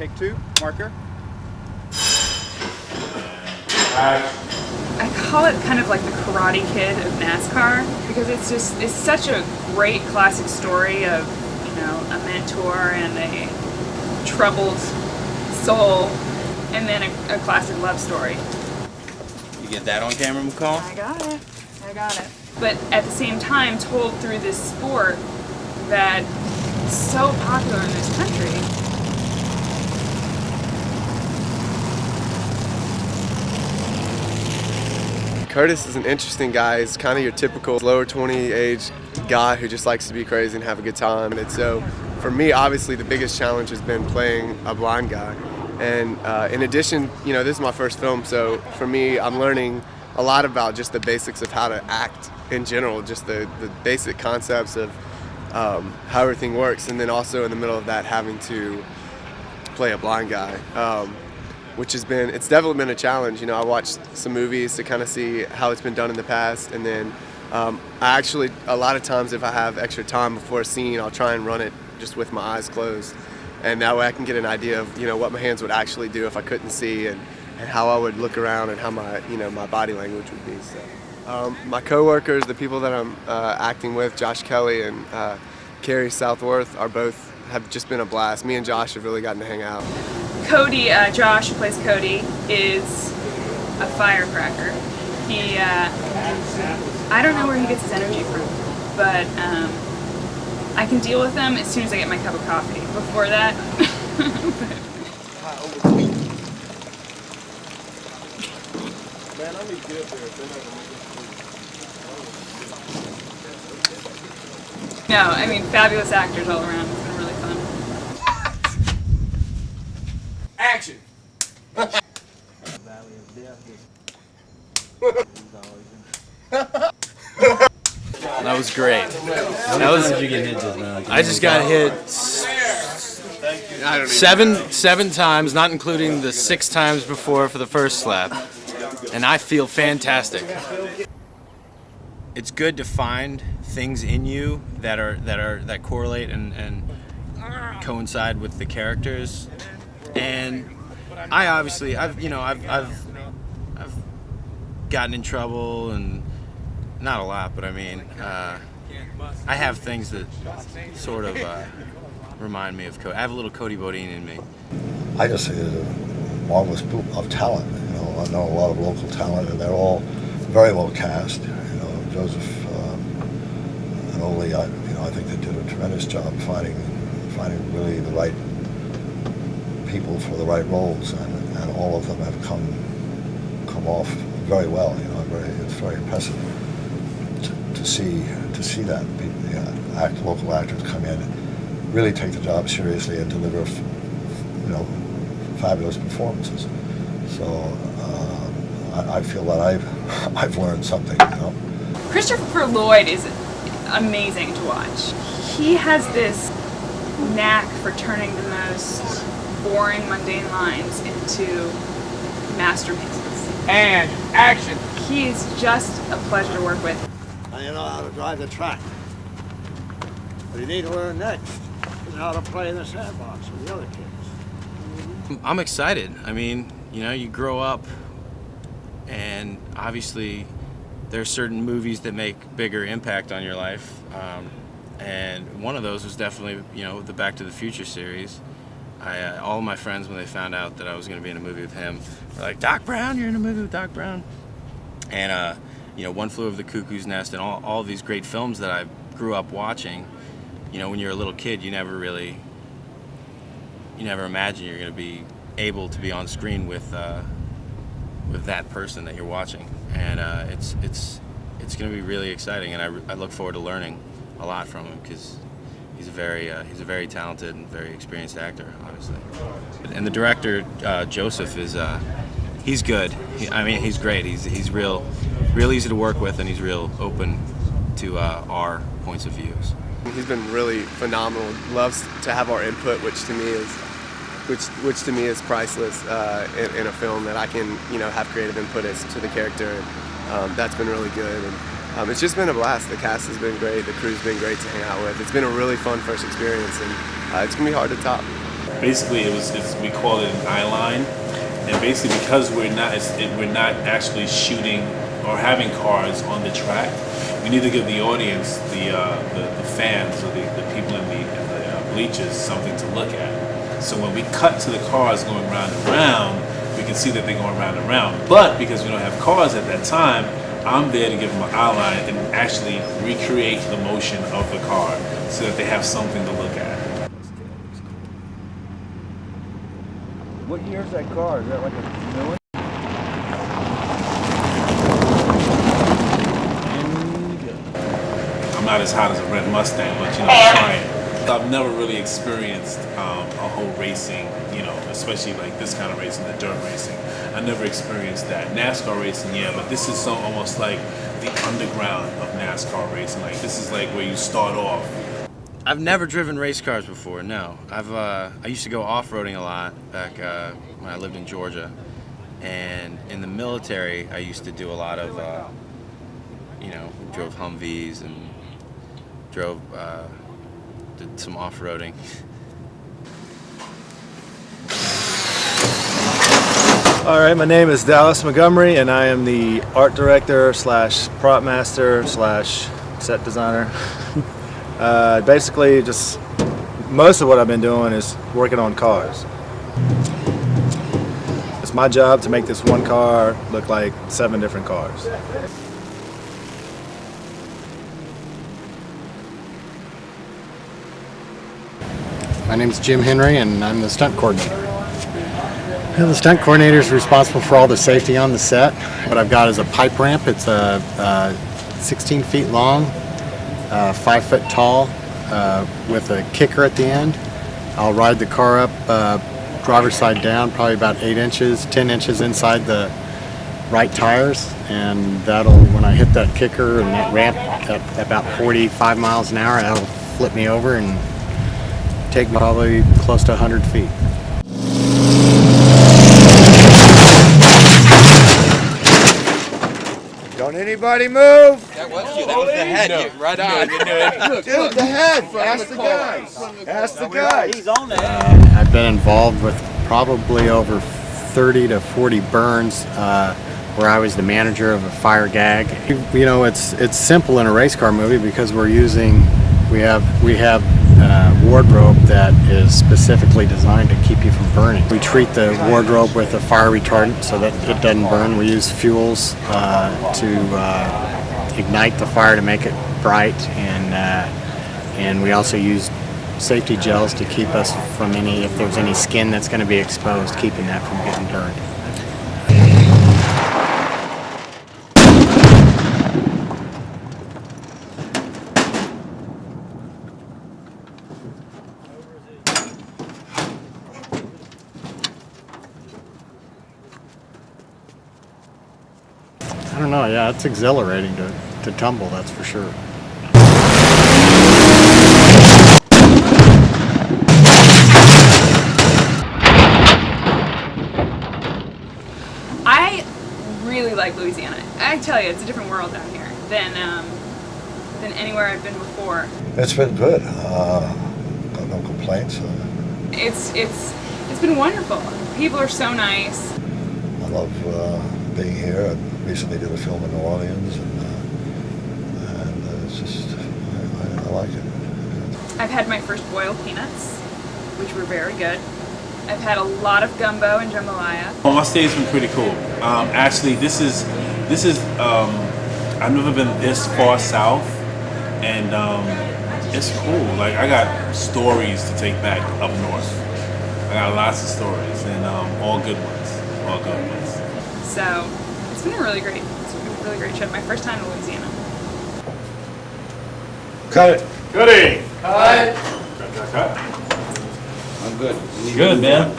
Take two, marker. I call it kind of like the Karate Kid of NASCAR because it's such a great classic story of, you know, a mentor and a troubled soul, and then a classic love story. You get that on camera, McCall? I got it. I got it. But at the same time, told through this sport that's so popular in this country. Curtis is an interesting guy. He's kind of your typical lower 20 age guy who just likes to be crazy and have a good time. And so for me, obviously the biggest challenge has been playing a blind guy. And in addition, you know, this is my first film, so for me, I'm learning a lot about just the basics of how to act in general, just the basic concepts of how everything works, and then also in the middle of that having to play a blind guy, which has been, it's definitely been a challenge. You know, I watched some movies to kind of see how it's been done in the past, and then I actually, a lot of times if I have extra time before a scene, I'll try and run it just with my eyes closed. And that way I can get an idea of, you know, what my hands would actually do if I couldn't see, and how I would look around and how my, you know, my body language would be. So, my coworkers, the people that I'm acting with, Josh Kelly and Carrie Southworth, have just been a blast. Me and Josh have really gotten to hang out. Cody, Josh, who plays Cody, is a firecracker. He, I don't know where he gets his energy from, but I can deal with them as soon as I get my cup of coffee. Before that, no, I mean, fabulous actors all around. It's been really fun. Action! That was great. Did you get hit just now? I just got hit seven times, not including the 6 times before for the first slap, and I feel fantastic. It's good to find things in you that correlate and coincide with the characters, and I've gotten in trouble, and not a lot, but I mean, I have things that sort of remind me of Cody. I have a little Cody Bodine in me. I just think it's a marvelous group of talent. You know, I know a lot of local talent, and they're all very well cast. You know, Joseph and Ole, I think they did a tremendous job finding really the right people for the right roles, and all of them have come off very well. You know, it's very impressive to see that local actors come in and really take the job seriously and deliver, you know, fabulous performances. So I feel that I've learned something. You know, Christopher Llyod is amazing to watch. He has this knack for turning the most boring, mundane lines into masterpieces. And action! He's just a pleasure to work with. And you know how to drive the track. What you need to learn next is how to play in the sandbox with the other kids. I'm excited. I mean, you know, you grow up, and obviously there are certain movies that make bigger impact on your life, and one of those was definitely, you know, the Back to the Future series. All of my friends, when they found out that I was going to be in a movie with him, were like, "Doc Brown, you're in a movie with Doc Brown." And you know, One Flew Over the Cuckoo's Nest, and all these great films that I grew up watching. You know, when you're a little kid, you never imagine you're going to be able to be on screen with that person that you're watching, and it's going to be really exciting, and I look forward to learning a lot from him, because he's a very talented and very experienced actor, obviously. And the director, Joseph, is he's good. I mean, he's great. He's real easy to work with, and he's real open to our points of views. He's been really phenomenal. Loves to have our input, which to me is priceless in a film, that I can, you know, have creative input as to the character. And, that's been really good. And it's just been a blast. The cast has been great. The crew's been great to hang out with. It's been a really fun first experience, and it's gonna be hard to top. basically we call it an eye line, and basically because we're not actually shooting or having cars on the track, we need to give the audience, the fans, or the people in the bleachers something to look at. So when we cut to the cars going round and round, we can see that they're going round and round. But because we don't have cars at that time, I'm there to give them an eye line and actually recreate the motion of the car so that they have something to look at. What year is that car? Is that like a new one? I'm not as hot as a red Mustang, but I'm trying. I've never really experienced a whole racing, especially like this kind of racing, the dirt racing. I never experienced that. NASCAR racing, yeah, but this is so almost like the underground of NASCAR racing. Like this is like where you start off. I've never driven race cars before. No, I used to go off-roading a lot back when I lived in Georgia, and in the military I used to do a lot of drove Humvees and did some off-roading. All right, my name is Dallas Montgomery, and I am the art director slash prop master slash set designer. Basically, just most of what I've been doing is working on cars. It's my job to make this one car look like 7 different cars. My name is Jim Henry, and I'm the stunt coordinator. The stunt coordinator is responsible for all the safety on the set. What I've got is a pipe ramp. It's 16 feet long, 5 foot tall, with a kicker at the end. I'll ride the car up driver's side down, probably about 8 inches, 10 inches inside the right tires, and that'll, when I hit that kicker and that ramp at about 45 miles an hour, that'll flip me over and take me probably close to 100 feet. Don't anybody move! That was you. That was the head. No. Right on. Dude, the head! Ask the guys! Ask the guys! He's on there! I've been involved with probably over 30 to 40 burns where I was the manager of a fire gag. It's simple in a race car movie because we have wardrobe that is specifically designed to keep you from burning. We treat the wardrobe with a fire retardant so that it doesn't burn. We use fuels to ignite the fire to make it bright, and we also use safety gels to keep us from if there's any skin that's going to be exposed, keeping that from getting burned. I don't know, yeah, it's exhilarating to tumble, that's for sure. I really like Louisiana. I tell you, it's a different world down here than anywhere I've been before. It's been good. Got no complaints. It's been wonderful. People are so nice. I love being here. I recently did a film in New Orleans, and it's just, I like it. I've had my first boiled peanuts, which were very good. I've had a lot of gumbo and jambalaya. Well, my stay's been pretty cool. Actually, this is I've never been this far south, and it's cool. Like, I got stories to take back up north. I got lots of stories, and all good ones. All good ones. So it's been a really great trip. My first time in Louisiana. Cut it. Goody. Cut. Cut. I'm good. Good, man.